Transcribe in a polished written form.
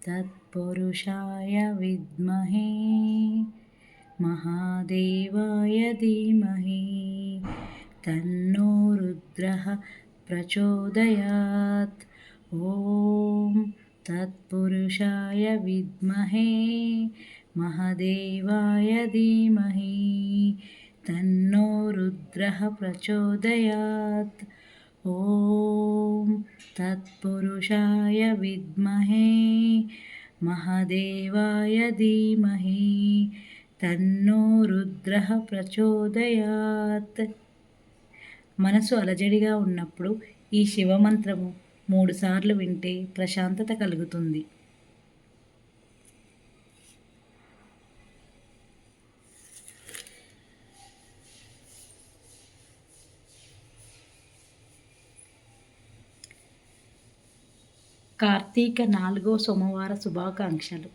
तत्पुरुषाय विद्महे महादेवाय धीमहि तन्नो रुद्रः प्रचोदयात्। ॐ तत्पुरुषाय विद्महे महादेवाय धीमहि तन्नो रुद्रः प्रचोदयात्। ॐ तत्पुरुषाय विद्महे महादेवाय धीमहि తన్నో రుద్రః ప్రచోదయాత్. మనసు అలజడిగా ఉన్నప్పుడు ఈ శివమంత్రము 3 సార్లు వింటే ప్రశాంతత కలుగుతుంది. కార్తీక 4వ సోమవార శుభాకాంక్షలు.